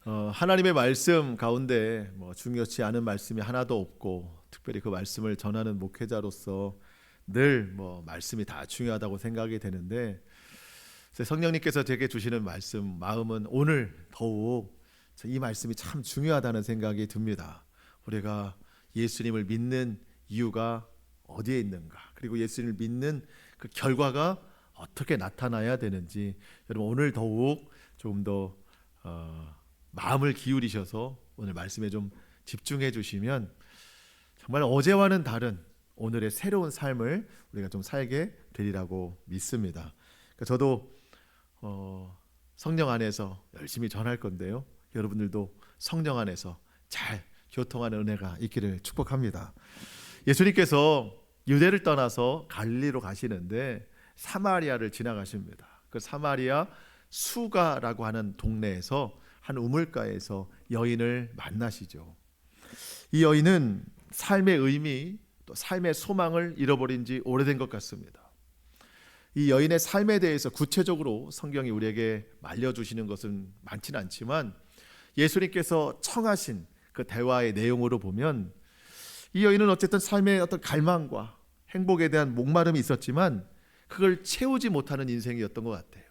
하나님의 말씀 가운데 중요치 않은 말씀이 하나도 없고, 특별히 그 말씀을 전하는 목회자로서 늘 말씀이 다 중요하다고 생각이 되는데, 성령님께서 제게 주시는 말씀, 마음은 오늘 더욱 이 말씀이 참 중요하다는 생각이 듭니다. 우리가 예수님을 믿는 이유가 어디에 있는가, 그리고 예수님을 믿는 그 결과가 어떻게 나타나야 되는지, 여러분 오늘 더욱 조금 더 마음을 기울이셔서 오늘 말씀에 좀 집중해 주시면 정말 어제와는 다른 오늘의 새로운 삶을 우리가 좀 살게 되리라고 믿습니다. 그러니까 저도 성령 안에서 열심히 전할 건데요, 여러분들도 성령 안에서 잘 교통하는 은혜가 있기를 축복합니다. 예수님께서 유대를 떠나서 갈릴리로 가시는데 사마리아를 지나가십니다. 그 사마리아 수가라고 하는 동네에서 한 우물가에서 여인을 만나시죠. 이 여인은 삶의 의미, 또 삶의 소망을 잃어버린 지 오래된 것 같습니다. 이 여인의 삶에 대해서 구체적으로 성경이 우리에게 알려주시는 것은 많지는 않지만, 예수님께서 청하신 그 대화의 내용으로 보면 이 여인은 어쨌든 삶의 어떤 갈망과 행복에 대한 목마름이 있었지만 그걸 채우지 못하는 인생이었던 것 같아요.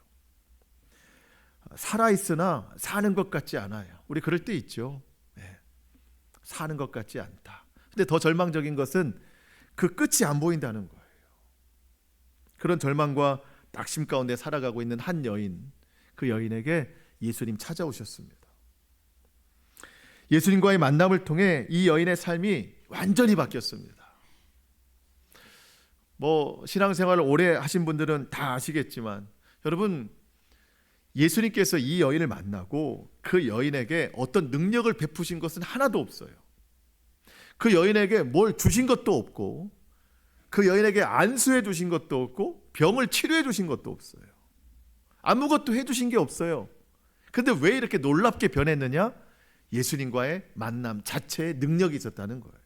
살아있으나 사는 것 같지 않아요. 우리 그럴 때 있죠. 사는 것 같지 않다. 근데 더 절망적인 것은 그 끝이 안 보인다는 거예요. 그런 절망과 낙심 가운데 살아가고 있는 한 여인, 그 여인에게 예수님 찾아오셨습니다. 예수님과의 만남을 통해 이 여인의 삶이 완전히 바뀌었습니다. 신앙생활을 오래 하신 분들은 다 아시겠지만, 여러분 예수님께서 이 여인을 만나고 그 여인에게 어떤 능력을 베푸신 것은 하나도 없어요. 그 여인에게 뭘 주신 것도 없고, 그 여인에게 안수해 주신 것도 없고, 병을 치료해 주신 것도 없어요. 아무것도 해 주신 게 없어요. 근데 왜 이렇게 놀랍게 변했느냐? 예수님과의 만남 자체에 능력이 있었다는 거예요.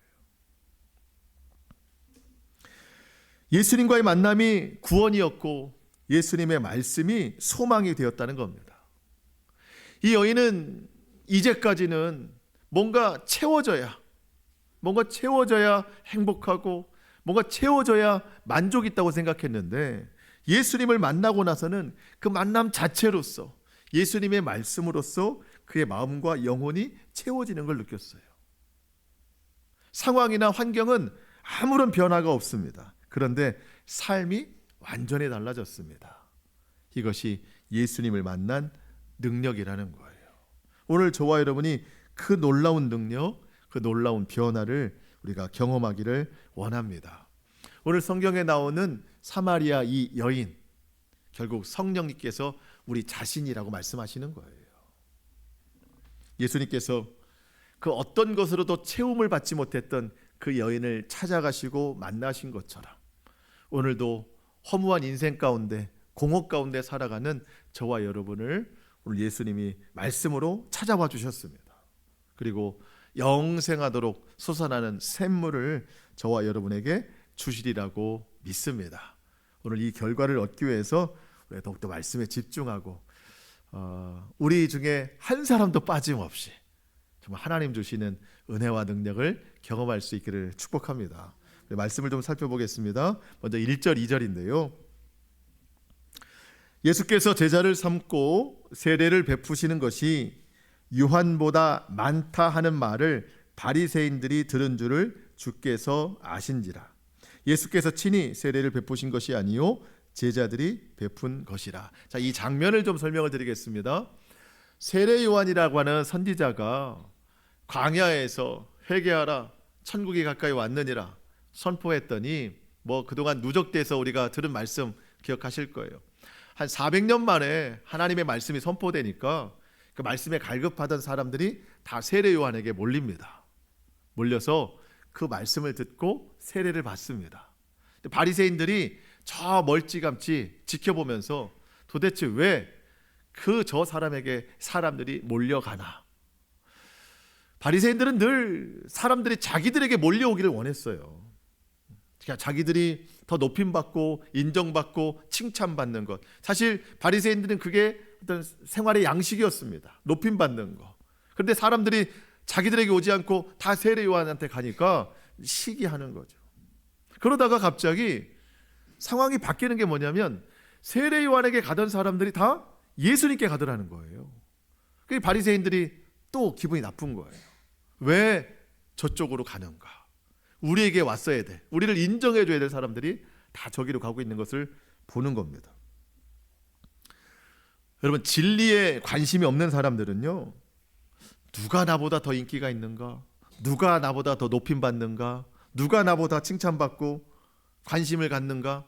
예수님과의 만남이 구원이었고 예수님의 말씀이 소망이 되었다는 겁니다. 이 여인은 이제까지는 뭔가 채워져야 행복하고 뭔가 채워져야 만족이 있다고 생각했는데, 예수님을 만나고 나서는 그 만남 자체로서 예수님의 말씀으로써 그의 마음과 영혼이 채워지는 걸 느꼈어요. 상황이나 환경은 아무런 변화가 없습니다. 그런데 삶이 완전히 달라졌습니다. 이것이 예수님을 만난 능력이라는 거예요. 오늘 저와 여러분이 그 놀라운 능력, 그 놀라운 변화를 우리가 경험하기를 원합니다. 오늘 성경에 나오는 사마리아 이 여인, 결국 성령님께서 우리 자신이라고 말씀하시는 거예요. 예수님께서 그 어떤 것으로도 채움을 받지 못했던 그 여인을 찾아가시고 만나신 것처럼, 오늘도 허무한 인생 가운데, 공허 가운데 살아가는 저와 여러분을 오늘 예수님이 말씀으로 찾아와 주셨습니다. 그리고 영생하도록 솟아나는 샘물을 저와 여러분에게 주시리라고 믿습니다. 오늘 이 결과를 얻기 위해서 우리가 더욱더 말씀에 집중하고, 우리 중에 한 사람도 빠짐없이 정말 하나님 주시는 은혜와 능력을 경험할 수 있기를 축복합니다. 말씀을 좀 살펴보겠습니다. 먼저 1절 2절인데요. 예수께서 제자를 삼고 세례를 베푸시는 것이 유한보다 많다 하는 말을 바리새인들이 들은 줄을 주께서 아신지라. 예수께서 친히 세례를 베푸신 것이 아니요 제자들이 베푼 것이라. 자, 이 장면을 좀 설명을 드리겠습니다. 세례 요한이라고 하는 선지자가 광야에서 회개하라, 천국이 가까이 왔느니라 선포했더니, 그동안 누적돼서 우리가 들은 말씀 기억하실 거예요. 한 400년 만에 하나님의 말씀이 선포되니까 그 말씀에 갈급하던 사람들이 다 세례 요한에게 몰립니다. 몰려서 그 말씀을 듣고 세례를 받습니다. 바리새인들이 저 멀찌감치 지켜보면서 도대체 왜 저 사람에게 사람들이 몰려가나? 바리새인들은 늘 사람들이 자기들에게 몰려오기를 원했어요. 그러니까 자기들이 더 높임받고 인정받고 칭찬받는 것. 사실 바리새인들은 그게 어떤 생활의 양식이었습니다. 높임받는 것. 그런데 사람들이 자기들에게 오지 않고 다 세례 요한한테 가니까 시기하는 거죠. 그러다가 갑자기 상황이 바뀌는 게 뭐냐면 세례 요한에게 가던 사람들이 다 예수님께 가더라는 거예요. 그 바리새인들이 또 기분이 나쁜 거예요. 왜 저쪽으로 가는가? 우리에게 왔어야 돼. 우리를 인정해 줘야 될 사람들이 다 저기로 가고 있는 것을 보는 겁니다. 여러분, 진리에 관심이 없는 사람들은요, 누가 나보다 더 인기가 있는가? 누가 나보다 더 높임 받는가? 누가 나보다 칭찬받고 관심을 갖는가?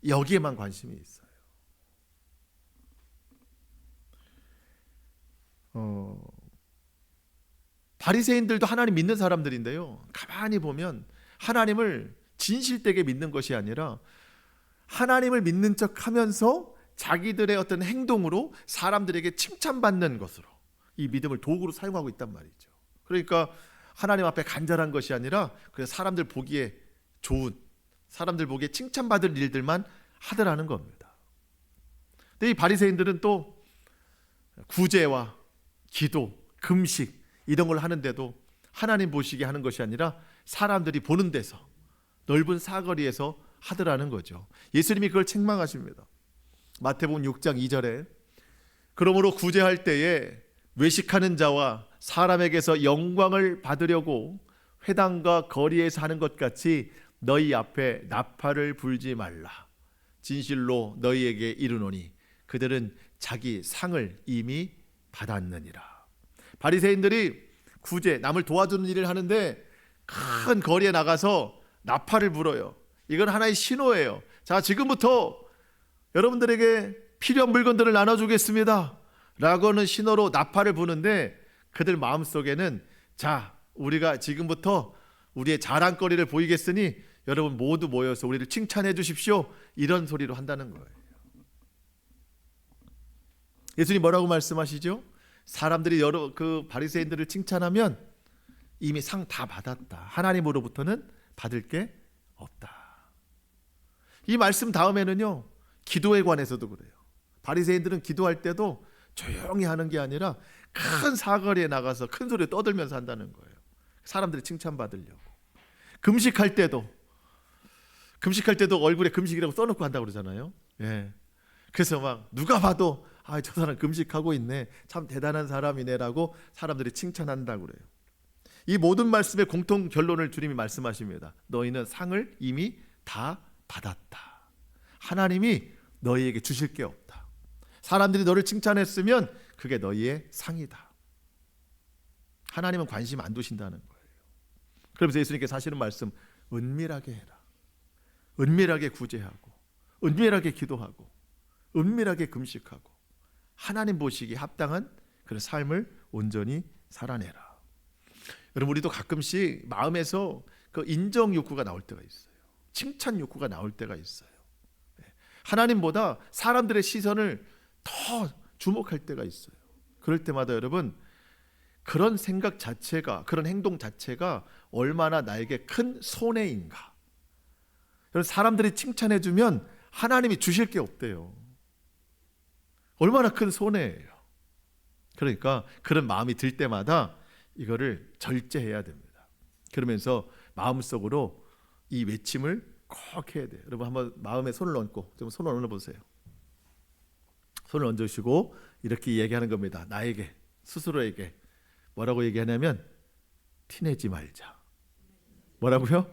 여기에만 관심이 있어요. 바리새인들도 하나님 믿는 사람들인데요, 가만히 보면 하나님을 진실되게 믿는 것이 아니라 하나님을 믿는 척하면서 자기들의 어떤 행동으로 사람들에게 칭찬받는 것으로 이 믿음을 도구로 사용하고 있단 말이죠. 그러니까 하나님 앞에 간절한 것이 아니라 그래서 사람들 보기에 좋은, 사람들 보기에 칭찬받을 일들만 하더라는 겁니다. 근데 이 바리새인들은 또 구제와 기도, 금식 이런 걸 하는데도 하나님 보시게 하는 것이 아니라 사람들이 보는 데서, 넓은 사거리에서 하더라는 거죠. 예수님이 그걸 책망하십니다. 마태복음 6장 2절에 그러므로 구제할 때에 외식하는 자와 사람에게서 영광을 받으려고 회당과 거리에서 하는 것 같이 너희 앞에 나팔을 불지 말라. 진실로 너희에게 이르노니 그들은 자기 상을 이미 받았느니라. 바리새인들이 구제, 남을 도와주는 일을 하는데 큰 거리에 나가서 나팔을 불어요. 이건 하나의 신호예요. 자, 지금부터 여러분들에게 필요한 물건들을 나눠주겠습니다 라고는 신호로 나팔을 부는데 그들 마음속에는 자, 우리가 지금부터 우리의 자랑거리를 보이겠으니 여러분 모두 모여서 우리를 칭찬해 주십시오, 이런 소리로 한다는 거예요. 예수님 뭐라고 말씀하시죠? 사람들이 그 바리새인들을 칭찬하면 이미 상 다 받았다. 하나님으로부터는 받을 게 없다. 이 말씀 다음에는요, 기도에 관해서도 그래요. 바리새인들은 기도할 때도 조용히 하는 게 아니라 큰 사거리에 나가서 큰 소리로 떠들면서 한다는 거예요. 사람들이 칭찬받으려고. 금식할 때도 얼굴에 금식이라고 써놓고 한다고 그러잖아요. 예. 그래서 막 누가 봐도 아, 저 사람 금식하고 있네, 참 대단한 사람이네라고 사람들이 칭찬한다고 그래요. 이 모든 말씀의 공통 결론을 주님이 말씀하십니다. 너희는 상을 이미 다 받았다. 하나님이 너희에게 주실 게 없다. 사람들이 너를 칭찬했으면 그게 너희의 상이다. 하나님은 관심 안 두신다는 거예요. 그러면서 예수님께서 하시는 말씀, 은밀하게 해라. 은밀하게 구제하고, 은밀하게 기도하고, 은밀하게 금식하고, 하나님 보시기에 합당한 그런 삶을 온전히 살아내라. 여러분, 우리도 가끔씩 마음에서 그 인정 욕구가 나올 때가 있어요. 칭찬 욕구가 나올 때가 있어요. 하나님보다 사람들의 시선을 더 주목할 때가 있어요. 그럴 때마다 여러분, 그런 생각 자체가, 그런 행동 자체가 얼마나 나에게 큰 손해인가. 사람들이 칭찬해주면 하나님이 주실 게 없대요. 얼마나 큰 손해예요. 그러니까 그런 마음이 들 때마다 이거를 절제해야 됩니다. 그러면서 마음속으로 이 외침을 꼭 해야 돼요. 여러분 한번 마음에 손을 얹고 좀 손을 얹어보세요. 손을 얹으시고 이렇게 얘기하는 겁니다. 나에게, 스스로에게 뭐라고 얘기하냐면 티내지 말자. 뭐라고요?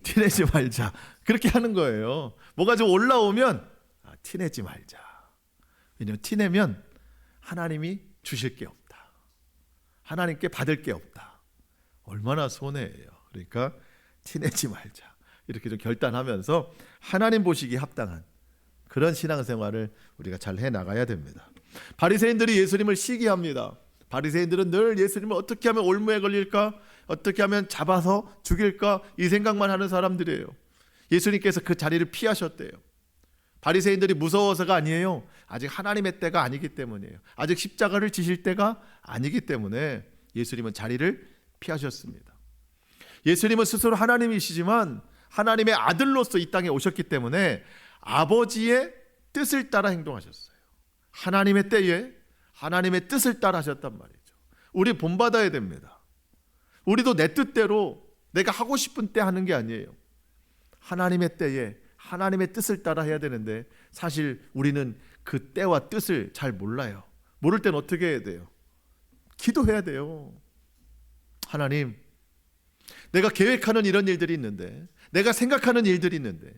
티내지 말자. 그렇게 하는 거예요. 뭐가 좀 올라오면 티내지 말자. 왜냐하면 티내면 하나님이 주실 게 없다. 하나님께 받을 게 없다. 얼마나 손해예요. 그러니까 티내지 말자. 이렇게 좀 결단하면서 하나님 보시기에 합당한 그런 신앙생활을 우리가 잘 해나가야 됩니다. 바리새인들이 예수님을 시기합니다. 바리새인들은 늘 예수님을 어떻게 하면 올무에 걸릴까, 어떻게 하면 잡아서 죽일까, 이 생각만 하는 사람들이에요. 예수님께서 그 자리를 피하셨대요. 바리새인들이 무서워서가 아니에요. 아직 하나님의 때가 아니기 때문이에요. 아직 십자가를 지실 때가 아니기 때문에 예수님은 자리를 피하셨습니다. 예수님은 스스로 하나님이시지만 하나님의 아들로서 이 땅에 오셨기 때문에 아버지의 뜻을 따라 행동하셨어요. 하나님의 때에 하나님의 뜻을 따라 하셨단 말이죠. 우리 본받아야 됩니다. 우리도 내 뜻대로 내가 하고 싶은 때 하는 게 아니에요. 하나님의 때에 하나님의 뜻을 따라 해야 되는데 사실 우리는 그 때와 뜻을 잘 몰라요. 모를 땐 어떻게 해야 돼요? 기도해야 돼요. 하나님, 내가 계획하는 이런 일들이 있는데, 내가 생각하는 일들이 있는데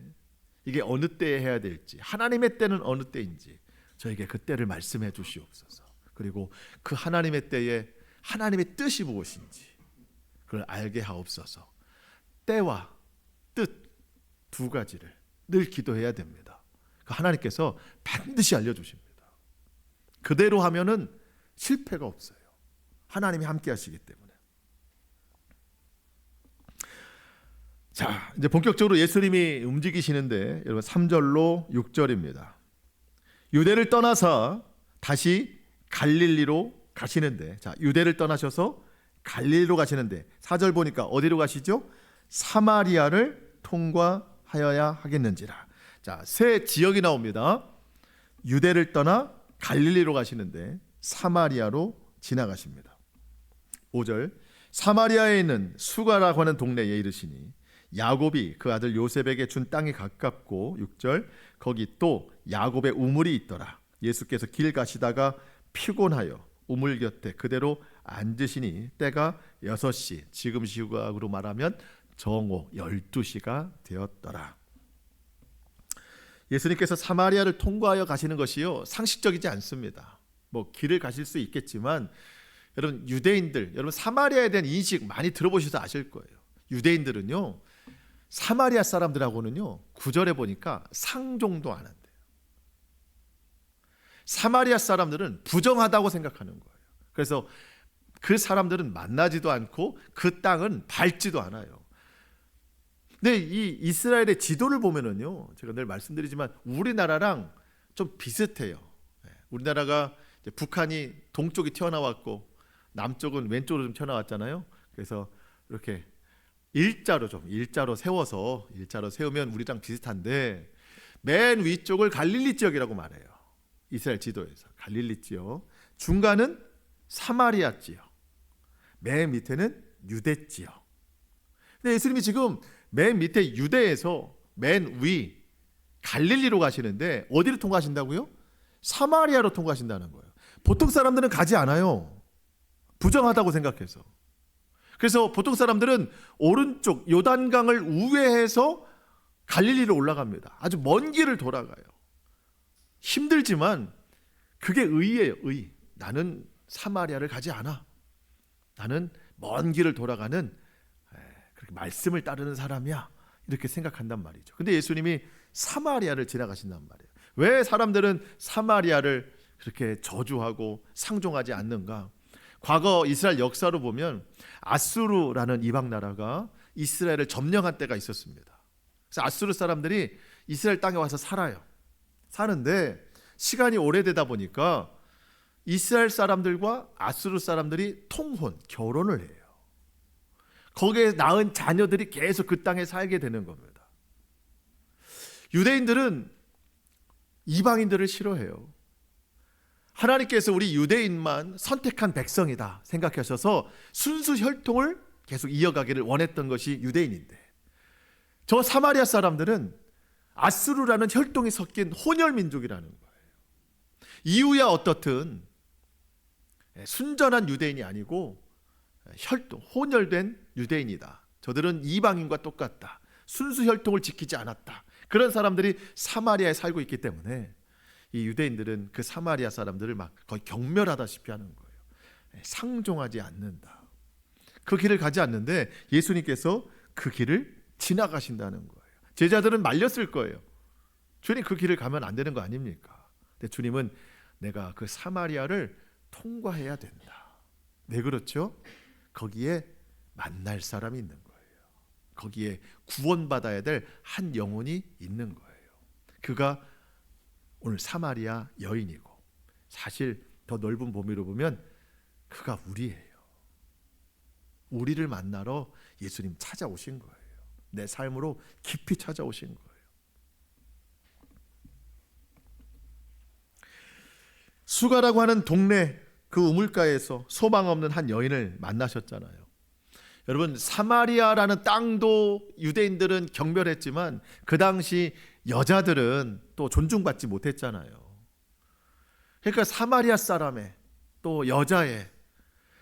이게 어느 때에 해야 될지, 하나님의 때는 어느 때인지 저에게 그 때를 말씀해 주시옵소서. 그리고 그 하나님의 때에 하나님의 뜻이 무엇인지 그걸 알게 하옵소서. 때와 뜻 두 가지를 늘 기도해야 됩니다. 하나님께서 반드시 알려주십니다. 그대로 하면은 실패가 없어요. 하나님이 함께 하시기 때문에. 자, 이제 본격적으로 예수님이 움직이시는데 여러분 3절로 6절입니다. 유대를 떠나서 다시 갈릴리로 가시는데, 자, 유대를 떠나셔서 갈릴리로 가시는데 4절 보니까 어디로 가시죠? 사마리아를 통과하여야 하겠는지라. 자, 세 지역이 나옵니다. 유대를 떠나 갈릴리로 가시는데 사마리아로 지나가십니다. 5절, 사마리아에 있는 수가라고 하는 동네에 이르시니 야곱이 그 아들 요셉에게 준 땅이 가깝고, 6절, 거기 또 야곱의 우물이 있더라. 예수께서 길 가시다가 피곤하여 우물 곁에 그대로 앉으시니 때가 6시, 지금 시각으로 말하면 정오 12시가 되었더라. 예수님께서 사마리아를 통과하여 가시는 것이요, 상식적이지 않습니다. 뭐 길을 가실 수 있겠지만 여러분, 유대인들, 여러분 사마리아에 대한 인식 많이 들어보셔서 아실 거예요. 유대인들은요, 사마리아 사람들하고는요 9절에 보니까 상종도 안 한대요. 사마리아 사람들은 부정하다고 생각하는 거예요. 그래서 그 사람들은 만나지도 않고 그 땅은 밟지도 않아요. 근데 이 이스라엘의 지도를 보면은요, 제가 늘 말씀드리지만 우리나라랑 좀 비슷해요. 우리나라가 이제 북한이 동쪽이 튀어나왔고 남쪽은 왼쪽으로 좀 튀어나왔잖아요. 그래서 이렇게 일자로 세우면 우리랑 비슷한데 맨 위쪽을 갈릴리 지역이라고 말해요. 이스라엘 지도에서 갈릴리 지역, 중간은 사마리아 지역, 맨 밑에는 유대 지역. 근데 예수님이 지금 맨 밑에 유대에서 맨 위 갈릴리로 가시는데 어디를 통과하신다고요? 사마리아로 통과하신다는 거예요. 보통 사람들은 가지 않아요. 부정하다고 생각해서. 그래서 보통 사람들은 오른쪽 요단강을 우회해서 갈릴리로 올라갑니다. 아주 먼 길을 돌아가요. 힘들지만 그게 의예요. 의. 나는 사마리아를 가지 않아. 나는 먼 길을 돌아가는 그렇게 말씀을 따르는 사람이야. 이렇게 생각한단 말이죠. 근데 예수님이 사마리아를 지나가신단 말이에요. 왜 사람들은 사마리아를 그렇게 저주하고 상종하지 않는가? 과거 이스라엘 역사로 보면 아수르라는 이방 나라가 이스라엘을 점령한 때가 있었습니다. 그래서 아수르 사람들이 이스라엘 땅에 와서 사는데 시간이 오래되다 보니까 이스라엘 사람들과 아수르 사람들이 통혼, 결혼을 해요. 거기에 낳은 자녀들이 계속 그 땅에 살게 되는 겁니다. 유대인들은 이방인들을 싫어해요. 하나님께서 우리 유대인만 선택한 백성이다 생각하셔서 순수 혈통을 계속 이어가기를 원했던 것이 유대인인데, 저 사마리아 사람들은 아수르라는 혈통이 섞인 혼혈 민족이라는 거예요. 이유야 어떻든 순전한 유대인이 아니고 혼혈된 유대인이다. 저들은 이방인과 똑같다. 순수 혈통을 지키지 않았다. 그런 사람들이 사마리아에 살고 있기 때문에 이 유대인들은 그 사마리아 사람들을 막 거의 경멸하다시피 하는 거예요. 상종하지 않는다. 그 길을 가지 않는데 예수님께서 그 길을 지나가신다는 거예요. 제자들은 말렸을 거예요. 주님, 그 길을 가면 안 되는 거 아닙니까? 근데 주님은 내가 그 사마리아를 통과해야 된다. 왜 그렇죠? 거기에 만날 사람이 있는 거예요. 거기에 구원받아야 될 한 영혼이 있는 거예요. 그가 오늘 사마리아 여인이고, 사실 더 넓은 범위로 보면 그가 우리예요. 우리를 만나러 예수님 찾아오신 거예요. 내 삶으로 깊이 찾아오신 거예요. 수가라고 하는 동네, 그 우물가에서 소망 없는 한 여인을 만나셨잖아요. 여러분, 사마리아라는 땅도 유대인들은 경멸했지만 그 당시 여자들은 또 존중받지 못했잖아요. 그러니까 사마리아 사람의 또 여자의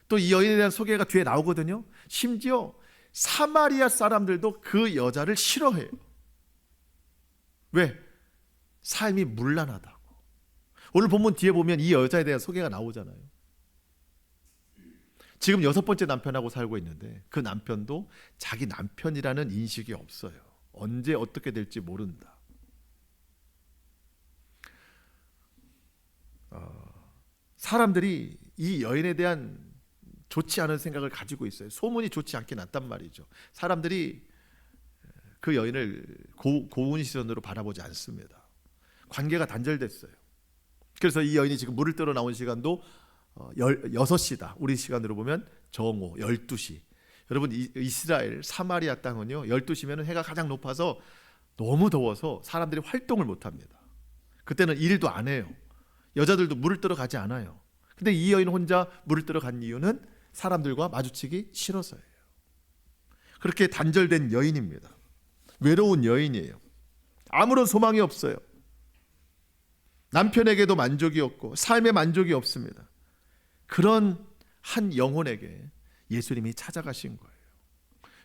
또 이 여인에 대한 소개가 뒤에 나오거든요. 심지어 사마리아 사람들도 그 여자를 싫어해요. 왜? 삶이 문란하다고. 오늘 본문 뒤에 보면 이 여자에 대한 소개가 나오잖아요. 지금 6번째 남편하고 살고 있는데 그 남편도 자기 남편이라는 인식이 없어요. 언제 어떻게 될지 모른다. 사람들이 이 여인에 대한 좋지 않은 생각을 가지고 있어요. 소문이 좋지 않게 났단 말이죠. 사람들이 그 여인을 고운 시선으로 바라보지 않습니다. 관계가 단절됐어요. 그래서 이 여인이 지금 물을 떠러 나온 시간도 6시다. 우리 시간으로 보면 정오 12시. 여러분, 이스라엘 사마리아 땅은요 12시면 해가 가장 높아서 너무 더워서 사람들이 활동을 못합니다. 그때는 일도 안 해요. 여자들도 물을 떠러 가지 않아요. 근데 이 여인 혼자 물을 떠러 간 이유는 사람들과 마주치기 싫어서예요. 그렇게 단절된 여인입니다. 외로운 여인이에요. 아무런 소망이 없어요. 남편에게도 만족이 없고 삶에 만족이 없습니다. 그런 한 영혼에게 예수님이 찾아가신 거예요.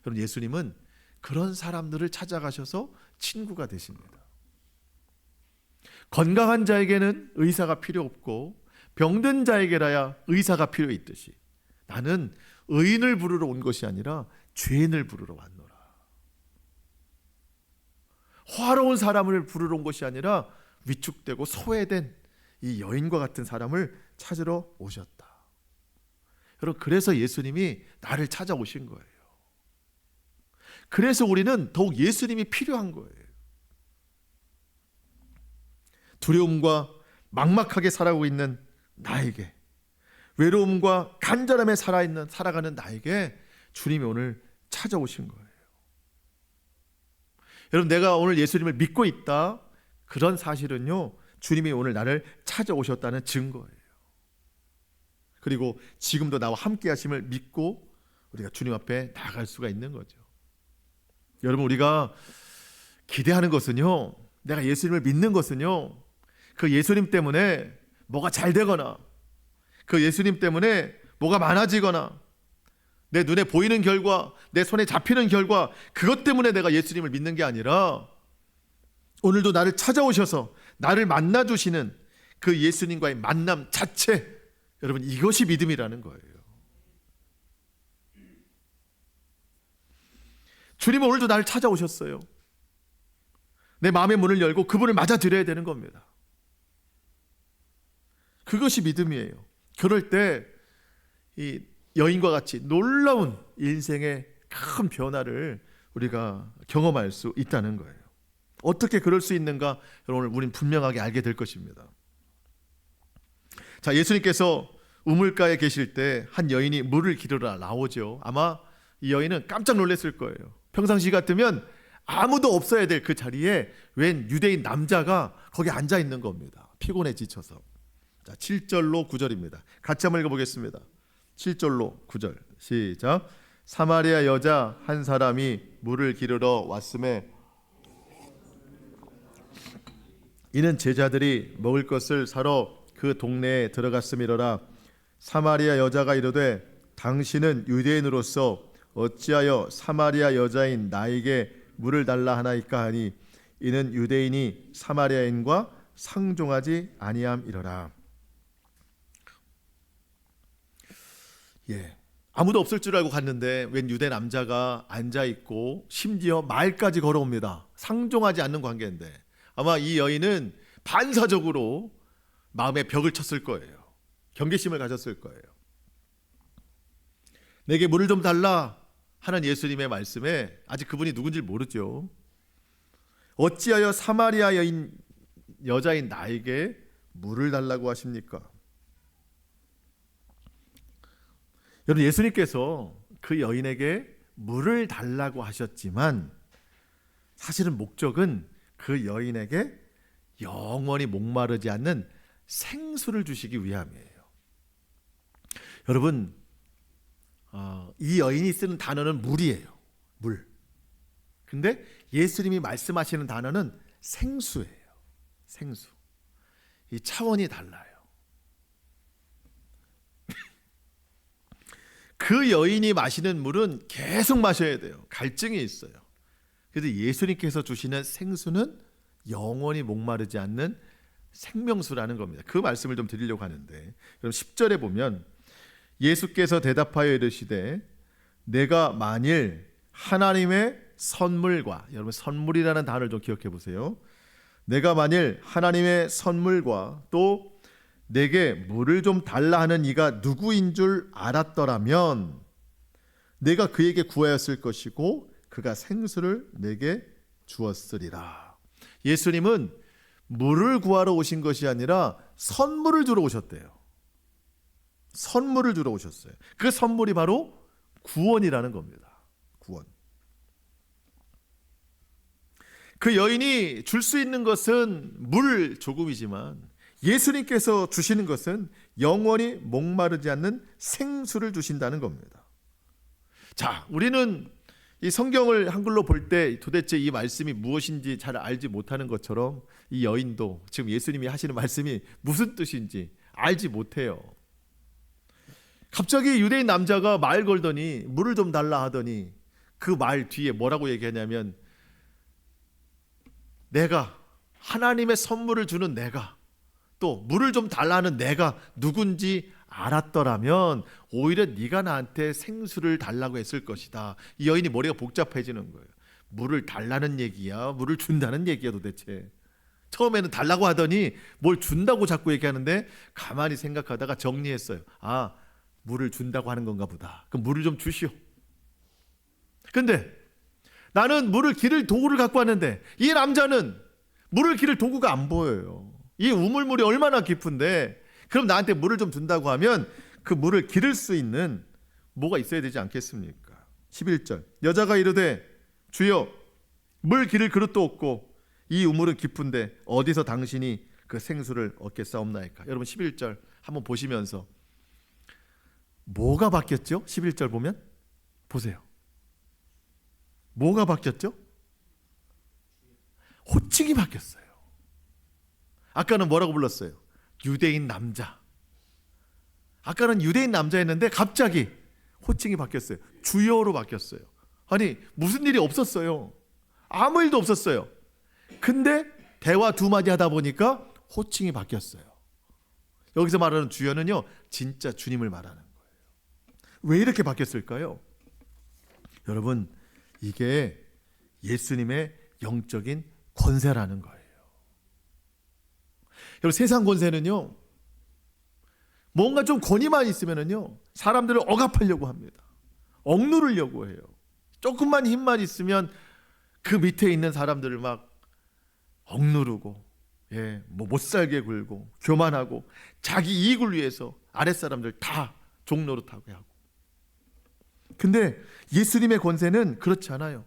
여러분, 예수님은 그런 사람들을 찾아가셔서 친구가 되십니다. 건강한 자에게는 의사가 필요 없고 병든 자에게라야 의사가 필요 있듯이 나는 의인을 부르러 온 것이 아니라 죄인을 부르러 왔노라. 화로운 사람을 부르러 온 것이 아니라 위축되고 소외된 이 여인과 같은 사람을 찾으러 오셨다. 여러분, 그래서 예수님이 나를 찾아오신 거예요. 그래서 우리는 더욱 예수님이 필요한 거예요. 두려움과 막막하게 살아가고 있는 나에게, 외로움과 간절함에 살아가는 나에게 주님이 오늘 찾아오신 거예요. 여러분, 내가 오늘 예수님을 믿고 있다, 그런 사실은요 주님이 오늘 나를 찾아오셨다는 증거예요. 그리고 지금도 나와 함께 하심을 믿고 우리가 주님 앞에 나아갈 수가 있는 거죠. 여러분, 우리가 기대하는 것은요, 내가 예수님을 믿는 것은요, 그 예수님 때문에 뭐가 잘 되거나 그 예수님 때문에 뭐가 많아지거나 내 눈에 보이는 결과, 내 손에 잡히는 결과, 그것 때문에 내가 예수님을 믿는 게 아니라 오늘도 나를 찾아오셔서 나를 만나주시는 그 예수님과의 만남 자체, 여러분, 이것이 믿음이라는 거예요. 주님은 오늘도 나를 찾아오셨어요. 내 마음의 문을 열고 그분을 맞아들여야 되는 겁니다. 그것이 믿음이에요. 그럴 때 이 여인과 같이 놀라운 인생의 큰 변화를 우리가 경험할 수 있다는 거예요. 어떻게 그럴 수 있는가? 여러분, 우리는 분명하게 알게 될 것입니다. 자, 예수님께서 우물가에 계실 때 한 여인이 물을 기르러 나오죠. 아마 이 여인은 깜짝 놀랐을 거예요. 평상시 같으면 아무도 없어야 될 그 자리에 웬 유대인 남자가 거기 앉아 있는 겁니다. 피곤해 지쳐서. 자, 7절로 9절입니다. 같이 한번 읽어보겠습니다. 7절로 9절 시작. 사마리아 여자 한 사람이 물을 기르러 왔음에 이는 제자들이 먹을 것을 사러 그 동네에 들어갔음이로라. 사마리아 여자가 이르되 당신은 유대인으로서 어찌하여 사마리아 여자인 나에게 물을 달라 하나이까 하니 이는 유대인이 사마리아인과 상종하지 아니함이로라. 아무도 없을 줄 알고 갔는데 웬 유대 남자가 앉아있고 심지어 말까지 걸어옵니다. 상종하지 않는 관계인데 아마 이 여인은 반사적으로 마음에 벽을 쳤을 거예요. 경계심을 가졌을 거예요. 내게 물을 좀 달라 하는 예수님의 말씀에 아직 그분이 누군지 모르죠. 어찌하여 사마리아 여자인 나에게 물을 달라고 하십니까? 여러분, 예수님께서 그 여인에게 물을 달라고 하셨지만 사실은 목적은 그 여인에게 영원히 목마르지 않는 생수를 주시기 위함이에요. 여러분, 이 여인이 쓰는 단어는 물이에요. 물. 근데 예수님이 말씀하시는 단어는 생수예요. 생수. 이 차원이 달라요. 그 여인이 마시는 물은 계속 마셔야 돼요. 갈증이 있어요. 그래서 예수님께서 주시는 생수는 영원히 목마르지 않는 생명수라는 겁니다. 그 말씀을 좀 드리려고 하는데, 그럼 10절에 보면 예수께서 대답하여 이르시되 내가 만일 하나님의 선물과, 여러분 선물이라는 단어를 좀 기억해 보세요. 내가 만일 하나님의 선물과 또 내게 물을 좀 달라 하는 이가 누구인 줄 알았더라면 내가 그에게 구하였을 것이고 그가 생수를 내게 주었으리라. 예수님은 물을 구하러 오신 것이 아니라 선물을 주러 오셨대요. 선물을 주러 오셨어요. 그 선물이 바로 구원이라는 겁니다. 구원. 그 여인이 줄 수 있는 것은 물 조금이지만 예수님께서 주시는 것은 영원히 목마르지 않는 생수를 주신다는 겁니다. 자, 우리는 이 성경을 한글로 볼 때 도대체 이 말씀이 무엇인지 잘 알지 못하는 것처럼 이 여인도 지금 예수님이 하시는 말씀이 무슨 뜻인지 알지 못해요. 갑자기 유대인 남자가 말 걸더니 물을 좀 달라 하더니 그 말 뒤에 뭐라고 얘기하냐면 내가 하나님의 선물을 주는 내가 또 물을 좀 달라는 내가 누군지 알았더라면 오히려 네가 나한테 생수를 달라고 했을 것이다. 이 여인이 머리가 복잡해지는 거예요. 물을 달라는 얘기야, 물을 준다는 얘기야 도대체. 처음에는 달라고 하더니 뭘 준다고 자꾸 얘기하는데 가만히 생각하다가 정리했어요. 아, 물을 준다고 하는 건가 보다. 그럼 물을 좀 주시오. 근데 나는 물을 기를 도구를 갖고 왔는데 이 남자는 물을 기를 도구가 안 보여요. 이 우물물이 얼마나 깊은데 그럼 나한테 물을 좀 준다고 하면 그 물을 기를 수 있는 뭐가 있어야 되지 않겠습니까? 11절 여자가 이르되 주여 물 기를 그릇도 없고 이 우물은 깊은데 어디서 당신이 그 생수를 얻겠사옵나이까? 여러분 11절 한번 보시면서 뭐가 바뀌었죠? 11절 보면 보세요. 뭐가 바뀌었죠? 호칭이 바뀌었어요. 아까는 뭐라고 불렀어요? 유대인 남자. 아까는 유대인 남자였는데 갑자기 호칭이 바뀌었어요. 주여로 바뀌었어요. 아니 무슨 일이 없었어요. 아무 일도 없었어요. 근데 대화 두 마디 하다 보니까 호칭이 바뀌었어요. 여기서 말하는 주여는요 진짜 주님을 말하는 거예요. 왜 이렇게 바뀌었을까요? 여러분 이게 예수님의 영적인 권세라는 거예요. 여러분 세상 권세는요 뭔가 좀 권위만 있으면은요 사람들을 억압하려고 합니다. 억누르려고 해요. 조금만 힘만 있으면 그 밑에 있는 사람들을 막 억누르고 뭐 못 살게 굴고 교만하고 자기 이익을 위해서 아랫사람들 다 종노릇하게 하고. 근데 예수님의 권세는 그렇지 않아요.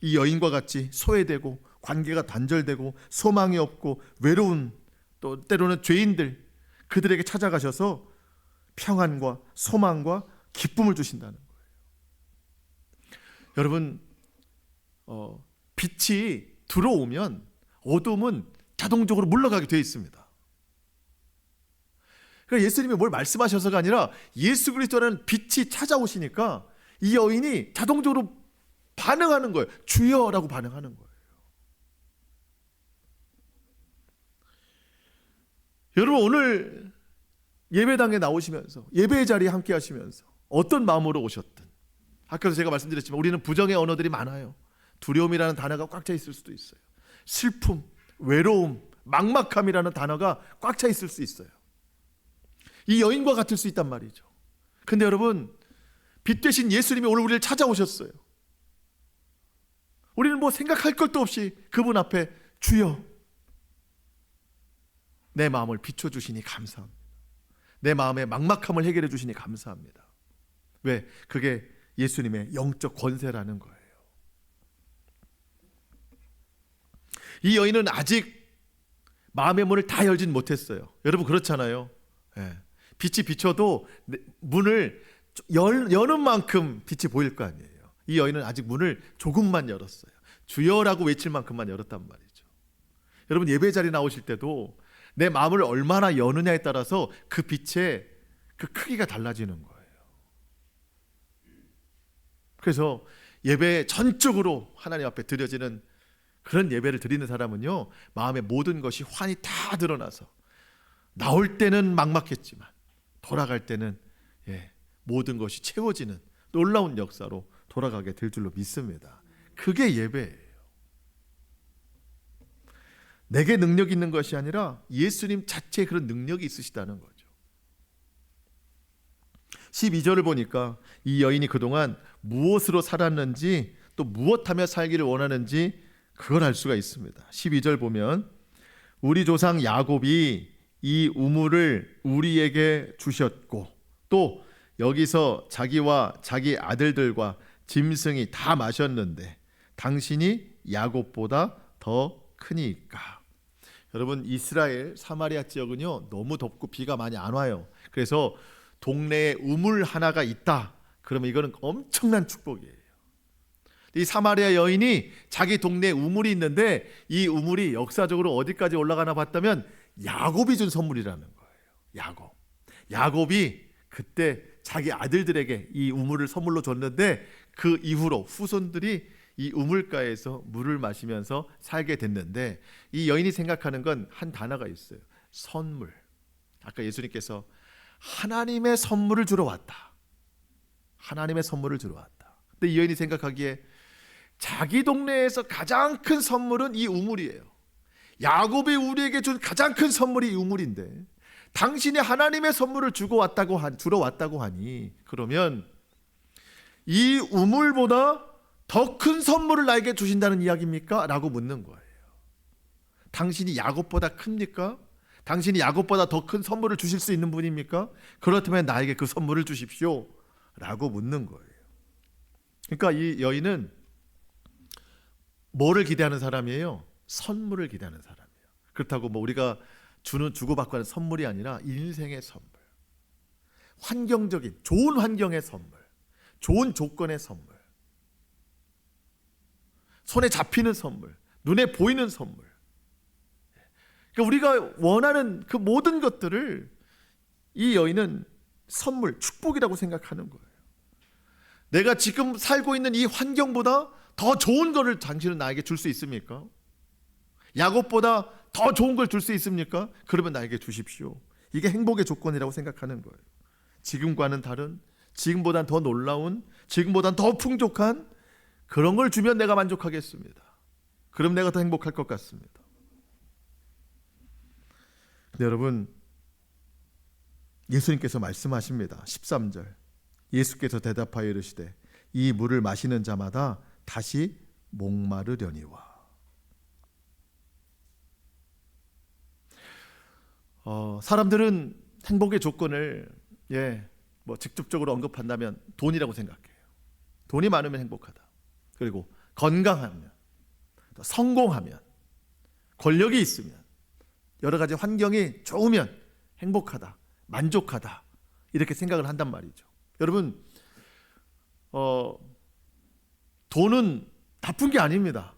이 여인과 같이 소외되고 관계가 단절되고 소망이 없고 외로운 또 때로는 죄인들 그들에게 찾아가셔서 평안과 소망과 기쁨을 주신다는 거예요. 여러분 빛이 들어오면 어둠은 자동적으로 물러가게 되어 있습니다. 그러니까 예수님이 뭘 말씀하셔서가 아니라 예수 그리스도라는 빛이 찾아오시니까 이 여인이 자동적으로 반응하는 거예요. 주여라고 반응하는 거예요. 여러분 오늘 예배당에 나오시면서 예배의 자리에 함께 하시면서 어떤 마음으로 오셨든 아까도 제가 말씀드렸지만 우리는 부정의 언어들이 많아요. 두려움이라는 단어가 꽉 차 있을 수도 있어요. 슬픔, 외로움, 막막함이라는 단어가 꽉 차 있을 수 있어요. 이 여인과 같을 수 있단 말이죠. 근데 여러분 빛 되신 예수님이 오늘 우리를 찾아오셨어요. 우리는 뭐 생각할 것도 없이 그분 앞에 주여 내 마음을 비춰주시니 감사합니다. 내 마음의 막막함을 해결해 주시니 감사합니다. 왜? 그게 예수님의 영적 권세라는 거예요. 이 여인은 아직 마음의 문을 다 열진 못했어요. 여러분 그렇잖아요. 빛이 비춰도 문을 여는 만큼 빛이 보일 거 아니에요. 이 여인은 아직 문을 조금만 열었어요. 주여라고 외칠 만큼만 열었단 말이죠. 여러분, 예배 자리 나오실 때도 내 마음을 얼마나 여느냐에 따라서 그 빛의 그 크기가 달라지는 거예요. 그래서 예배 전적으로 하나님 앞에 드려지는 그런 예배를 드리는 사람은요, 마음의 모든 것이 환히 다 드러나서 나올 때는 막막했지만 돌아갈 때는 모든 것이 채워지는 놀라운 역사로 돌아가게 될 줄로 믿습니다. 그게 예배예요. 내게 능력이 있는 것이 아니라 예수님 자체에 그런 능력이 있으시다는 거죠. 12절을 보니까 이 여인이 그동안 무엇으로 살았는지 또 무엇하며 살기를 원하는지 그걸 알 수가 있습니다. 12절 보면 우리 조상 야곱이 이 우물을 우리에게 주셨고 또 여기서 자기와 자기 아들들과 짐승이 다 마셨는데 당신이 야곱보다 더 크니까. 여러분, 이스라엘 사마리아 지역은요 너무 덥고 비가 많이 안 와요. 그래서 동네에 우물 하나가 있다 그러면 이거는 엄청난 축복이에요. 이 사마리아 여인이 자기 동네에 우물이 있는데 이 우물이 역사적으로 어디까지 올라가나 봤다면 야곱이 준 선물이라는 거예요. 야곱이 그때 자기 아들들에게 이 우물을 선물로 줬는데 그 이후로 후손들이 이 우물가에서 물을 마시면서 살게 됐는데 이 여인이 생각하는 건 한 단어가 있어요. 선물. 아까 예수님께서 하나님의 선물을 주러 왔다. 하나님의 선물을 주러 왔다. 근데 이 여인이 생각하기에 자기 동네에서 가장 큰 선물은 이 우물이에요. 야곱이 우리에게 준 가장 큰 선물이 이 우물인데 당신이 하나님의 선물을 주러 왔다고 하니 그러면 이 우물보다 더 큰 선물을 나에게 주신다는 이야기입니까? 라고 묻는 거예요. 당신이 야곱보다 큽니까? 당신이 야곱보다 더 큰 선물을 주실 수 있는 분입니까? 그렇다면 나에게 그 선물을 주십시오 라고 묻는 거예요. 그러니까 이 여인은 뭐를 기대하는 사람이에요? 선물을 기대하는 사람이에요. 그렇다고 뭐 우리가 주고받고 하는 선물이 아니라 인생의 선물, 환경적인 좋은 환경의 선물, 좋은 조건의 선물, 손에 잡히는 선물, 눈에 보이는 선물. 그러니까 우리가 원하는 그 모든 것들을 이 여인은 선물, 축복이라고 생각하는 거예요. 내가 지금 살고 있는 이 환경보다 더 좋은 것을 당신은 나에게 줄 수 있습니까? 야곱보다 더 좋은 걸 줄 수 있습니까? 그러면 나에게 주십시오. 이게 행복의 조건이라고 생각하는 거예요. 지금과는 다른, 지금보단 더 놀라운, 지금보단 더 풍족한 그런 걸 주면 내가 만족하겠습니다. 그럼 내가 더 행복할 것 같습니다. 근데 여러분, 예수님께서 말씀하십니다. 13절. 예수께서 대답하여 이르시되 이 물을 마시는 자마다 다시 목마르려니와. 사람들은 행복의 조건을 직접적으로 언급한다면 돈이라고 생각해요. 돈이 많으면 행복하다. 그리고 건강하면, 성공하면, 권력이 있으면, 여러 가지 환경이 좋으면 행복하다, 만족하다 이렇게 생각을 한단 말이죠. 여러분, 돈은 나쁜 게 아닙니다.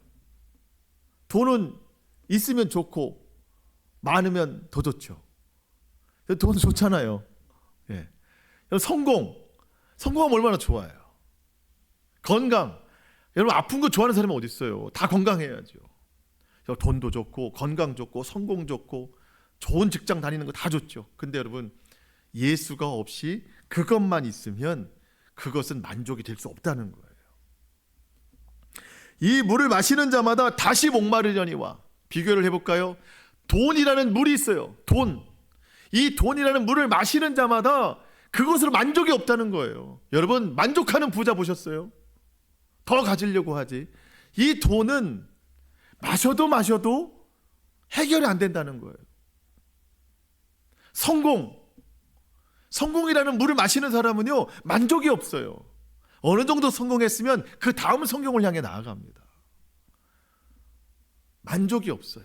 돈은 있으면 좋고 많으면 더 좋죠. 돈 좋잖아요. 성공하면 얼마나 좋아요. 건강, 여러분 아픈 거 좋아하는 사람이 어디 있어요? 다 건강해야죠. 돈도 좋고 건강 좋고 성공 좋고 좋은 직장 다니는 거 다 좋죠. 근데 여러분, 예수가 없이 그것만 있으면 그것은 만족이 될 수 없다는 거예요. 이 물을 마시는 자마다 다시 목마르려니와. 비교를 해볼까요? 돈이라는 물이 있어요. 이 돈이라는 물을 마시는 자마다 그것으로 만족이 없다는 거예요. 여러분, 만족하는 부자 보셨어요? 더 가지려고 하지. 이 돈은 마셔도 해결이 안 된다는 거예요. 성공이라는 물을 마시는 사람은요, 만족이 없어요. 어느 정도 성공했으면 그 다음 성공을 향해 나아갑니다. 만족이 없어요.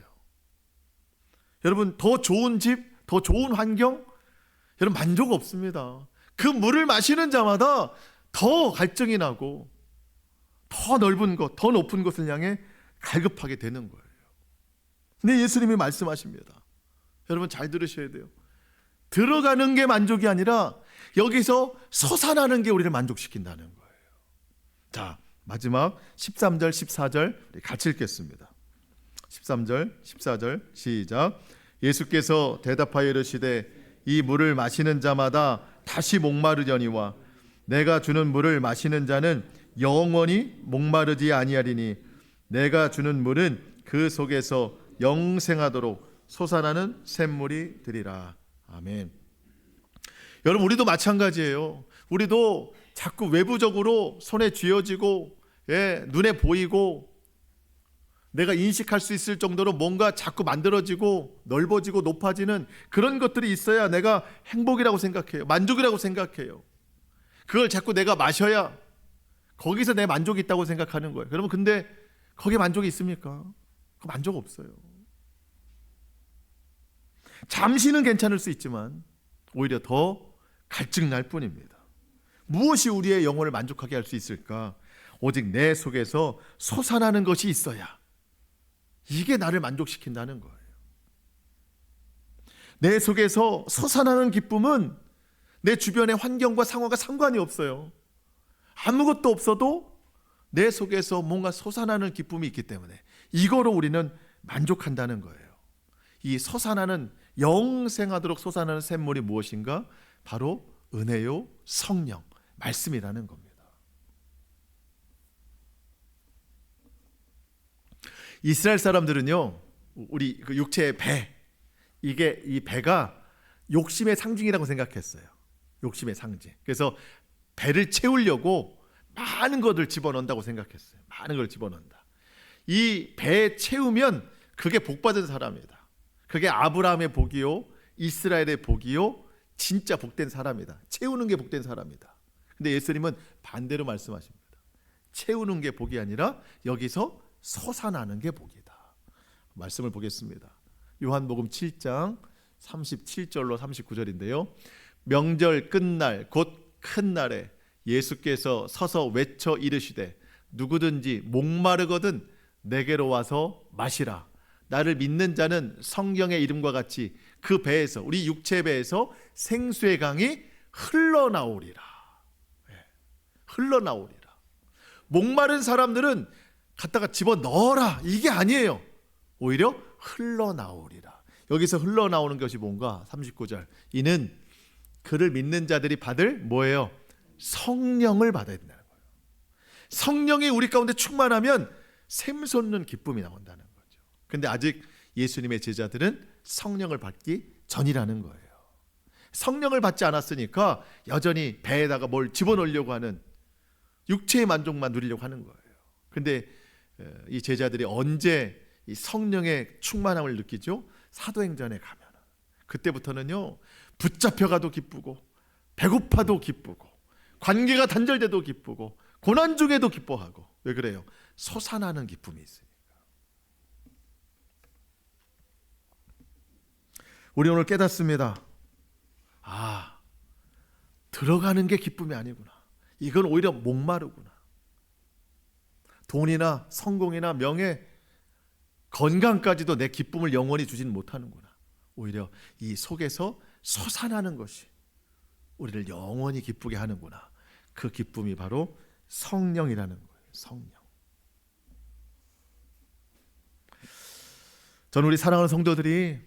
여러분, 더 좋은 집, 더 좋은 환경, 여러분 만족 없습니다. 그 물을 마시는 자마다 더 갈증이 나고 더 넓은 곳, 더 높은 곳을 향해 갈급하게 되는 거예요. 근데 예수님이 말씀하십니다. 여러분 잘 들으셔야 돼요. 들어가는 게 만족이 아니라 여기서 솟아나는 게 우리를 만족시킨다는 거예요. 자, 마지막 13절, 14절 같이 읽겠습니다. 13절, 14절 시작. 예수께서 대답하여 이르시되 이 물을 마시는 자마다 다시 목마르려니와 내가 주는 물을 마시는 자는 영원히 목마르지 아니하리니 내가 주는 물은 그 속에서 영생하도록 솟아나는 샘물이 되리라. 아멘. 여러분 우리도 마찬가지예요. 우리도 자꾸 외부적으로 손에 쥐어지고 눈에 보이고 내가 인식할 수 있을 정도로 뭔가 자꾸 만들어지고 넓어지고 높아지는 그런 것들이 있어야 내가 행복이라고 생각해요. 만족이라고 생각해요. 그걸 자꾸 내가 마셔야 거기서 내 만족이 있다고 생각하는 거예요. 여러분 근데 거기에 만족이 있습니까? 그 만족 없어요. 잠시는 괜찮을 수 있지만 오히려 더 갈증 날 뿐입니다. 무엇이 우리의 영혼을 만족하게 할 수 있을까? 오직 내 속에서 솟아나는 것이 있어야 이게 나를 만족시킨다는 거예요. 내 속에서 솟아나는 기쁨은 내 주변의 환경과 상황과 상관이 없어요. 아무것도 없어도 내 속에서 뭔가 솟아나는 기쁨이 있기 때문에 이거로 우리는 만족한다는 거예요. 이 솟아나는 영생하도록 솟아나는 샘물이 무엇인가? 바로 은혜요, 성령, 말씀이라는 겁니다. 이스라엘 사람들은요, 우리 그 육체의 배, 이게 이 배가 욕심의 상징이라고 생각했어요. 욕심의 상징. 그래서 배를 채우려고 많은 것을 집어넣는다고 생각했어요. 많은 걸 집어넣는다. 이 배에 채우면 그게 복받은 사람이다. 그게 아브라함의 복이요, 이스라엘의 복이요, 진짜 복된 사람이다. 채우는 게 복된 사람이다. 근데 예수님은 반대로 말씀하십니다. 채우는 게 복이 아니라 여기서 솟아나는 게 복이다. 말씀을 보겠습니다. 요한복음 7장 37절로 39절인데요. 명절 끝날 곧 큰 날에 예수께서 서서 외쳐 이르시되 누구든지 목마르거든 내게로 와서 마시라. 나를 믿는 자는 성경의 이름과 같이 그 배에서, 우리 육체 배에서 생수의 강이 흘러나오리라. 흘러나오리라. 목마른 사람들은 갖다가 집어넣어라 이게 아니에요. 오히려 흘러나오리라. 여기서 흘러나오는 것이 뭔가? 39절. 이는 그를 믿는 자들이 받을 뭐예요? 성령을 받아야 된다는 거예요. 성령이 우리 가운데 충만하면 샘솟는 기쁨이 나온다는 거죠. 근데 아직 예수님의 제자들은 성령을 받기 전이라는 거예요. 성령을 받지 않았으니까 여전히 배에다가 뭘 집어넣으려고 하는 육체의 만족만 누리려고 하는 거예요. 근데 이 제자들이 언제 이 성령의 충만함을 느끼죠? 사도행전에 가면 그때부터는요, 붙잡혀가도 기쁘고 배고파도 기쁘고 관계가 단절돼도 기쁘고 고난 중에도 기뻐하고. 왜 그래요? 솟아나는 기쁨이 있으니까. 우리 오늘 깨닫습니다. 아, 들어가는 게 기쁨이 아니구나. 이건 오히려 목마르구나. 돈이나 성공이나 명예, 건강까지도 내 기쁨을 영원히 주진 못하는구나. 오히려 이 속에서 솟아나는 것이 우리를 영원히 기쁘게 하는구나. 그 기쁨이 바로 성령이라는 거예요. 성령. 저는 우리 사랑하는 성도들이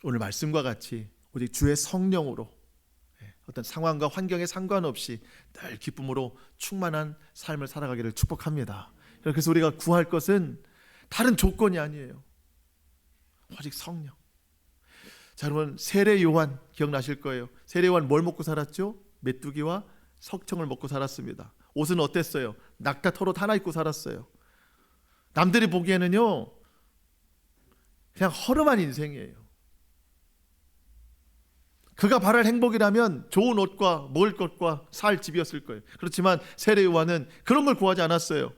오늘 말씀과 같이 오직 주의 성령으로 어떤 상황과 환경에 상관없이 늘 기쁨으로 충만한 삶을 살아가기를 축복합니다. 그래서 우리가 구할 것은 다른 조건이 아니에요. 오직 성령. 자, 여러분 세례 요한 기억나실 거예요. 세례 요한 뭘 먹고 살았죠? 메뚜기와 석청을 먹고 살았습니다. 옷은 어땠어요? 낙타 털옷 하나 입고 살았어요. 남들이 보기에는요, 그냥 허름한 인생이에요. 그가 바랄 행복이라면 좋은 옷과 먹을 것과 살 집이었을 거예요. 그렇지만 세례 요한은 그런 걸 구하지 않았어요.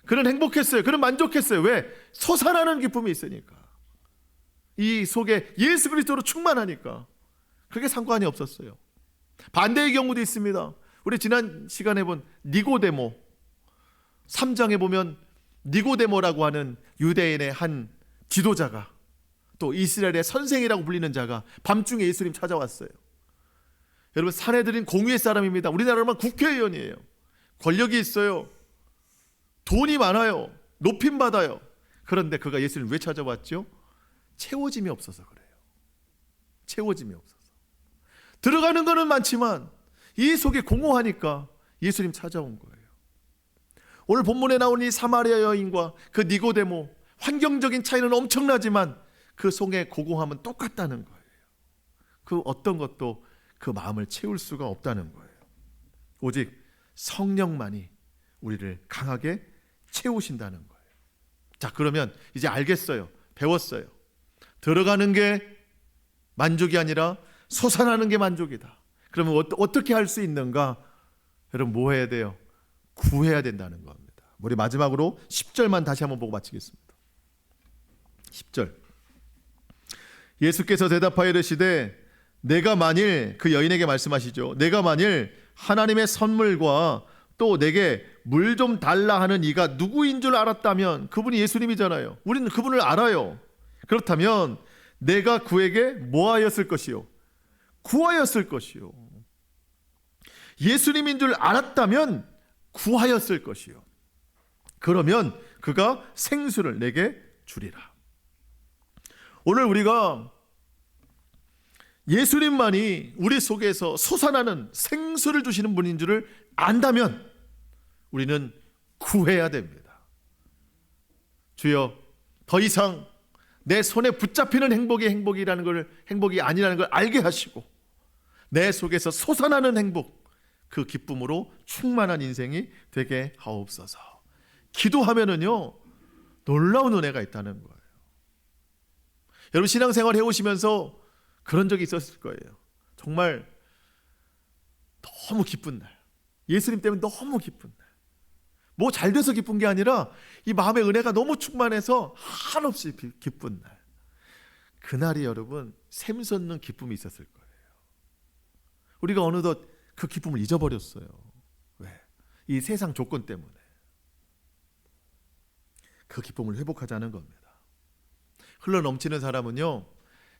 그는 행복했어요. 그는 만족했어요. 왜? 솟아나는 기쁨이 있으니까. 이 속에 예수 그리스도로 충만하니까. 그게 상관이 없었어요. 반대의 경우도 있습니다. 우리 지난 시간에 본 니고데모 3장에 보면 니고데모라고 하는 유대인의 한 지도자가, 또 이스라엘의 선생이라고 불리는 자가 밤중에 예수님 찾아왔어요. 여러분, 산헤드린 공의의 사람입니다. 우리나라로만 국회의원이에요. 권력이 있어요. 돈이 많아요. 높임 받아요. 그런데 그가 예수님 왜 찾아왔죠? 채워짐이 없어서 그래요. 채워짐이 없어서. 들어가는 거는 많지만 이 속에 공허하니까 예수님 찾아온 거예요. 오늘 본문에 나온 이 사마리아 여인과 그 니고데모, 환경적인 차이는 엄청나지만 그 속의 고공함은 똑같다는 거예요. 그 어떤 것도 그 마음을 채울 수가 없다는 거예요. 오직 성령만이 우리를 강하게 채우신다는 거예요. 자, 그러면 이제 알겠어요. 배웠어요. 들어가는 게 만족이 아니라 솟아나는 게 만족이다. 그러면 어떻게 할 수 있는가? 여러분, 뭐 해야 돼요? 구해야 된다는 겁니다. 우리 마지막으로 10절만 다시 한번 보고 마치겠습니다. 10절. 예수께서 대답하여 이르시되 내가 만일, 그 여인에게 말씀하시죠. 내가 만일 하나님의 선물과 또 내게 물 좀 달라 하는 이가 누구인 줄 알았다면, 그분이 예수님이잖아요. 우리는 그분을 알아요. 그렇다면 내가 그에게 뭐 하였을 것이요? 구하였을 것이요. 예수님인 줄 알았다면 구하였을 것이요. 그러면 그가 생수를 내게 주리라. 오늘 우리가 예수님만이 우리 속에서 솟아나는 생수를 주시는 분인 줄을 안다면 우리는 구해야 됩니다. 주여, 더 이상 내 손에 붙잡히는 행복이 아니라는 걸 알게 하시고 내 속에서 솟아나는 행복, 그 기쁨으로 충만한 인생이 되게 하옵소서. 기도하면은요, 놀라운 은혜가 있다는 거예요. 여러분, 신앙생활 해오시면서 그런 적이 있었을 거예요. 정말 너무 기쁜 날, 예수님 때문에 너무 기쁜 날, 뭐 잘 돼서 기쁜 게 아니라 이 마음의 은혜가 너무 충만해서 한없이 기쁜 날, 그날이 여러분 샘솟는 기쁨이 있었을 거예요. 우리가 어느덧 그 기쁨을 잊어버렸어요. 왜? 이 세상 조건 때문에. 그 기쁨을 회복하자는 겁니다. 흘러넘치는 사람은요,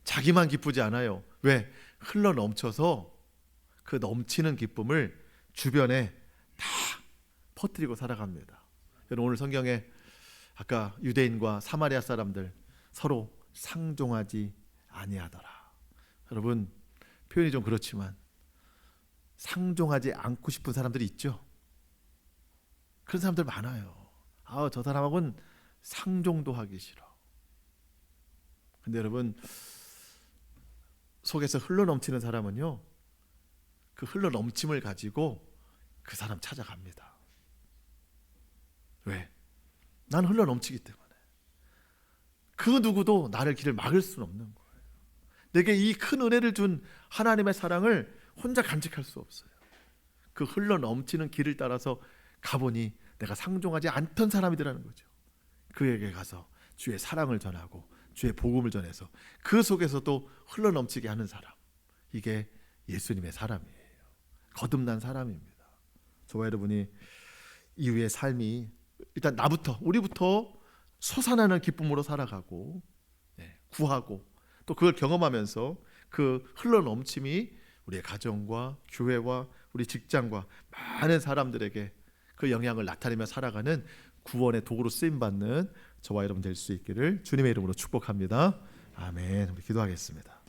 자기만 기쁘지 않아요. 왜? 흘러넘쳐서 그 넘치는 기쁨을 주변에 다 퍼뜨리고 살아갑니다. 여러분, 오늘 성경에 아까 유대인과 사마리아 사람들 서로 상종하지 아니하더라. 여러분, 표현이 좀 그렇지만 상종하지 않고 싶은 사람들이 있죠. 그런 사람들 많아요. 저 사람하고는 상종도 하기 싫어. 근데 여러분, 속에서 흘러넘치는 사람은요, 그 흘러넘침을 가지고 그 사람 찾아갑니다. 왜? 난 흘러넘치기 때문에. 그 누구도 나를 길을 막을 수는 없는 거예요. 내게 이 큰 은혜를 준 하나님의 사랑을 혼자 간직할 수 없어요. 그 흘러넘치는 길을 따라서 가보니 내가 상종하지 않던 사람이더라는 거죠. 그에게 가서 주의 사랑을 전하고 주의 복음을 전해서 그 속에서도 흘러넘치게 하는 사람, 이게 예수님의 사람이에요. 거듭난 사람입니다. 저와 여러분이 이후의 삶이 일단 우리부터 솟아나는 기쁨으로 살아가고, 구하고 또 그걸 경험하면서 그 흘러넘침이 우리의 가정과 교회와 우리 직장과 많은 사람들에게 그 영향을 나타내며 살아가는 구원의 도구로 쓰임받는 저와 여러분 될 수 있기를 주님의 이름으로 축복합니다. 아멘. 우리 기도하겠습니다.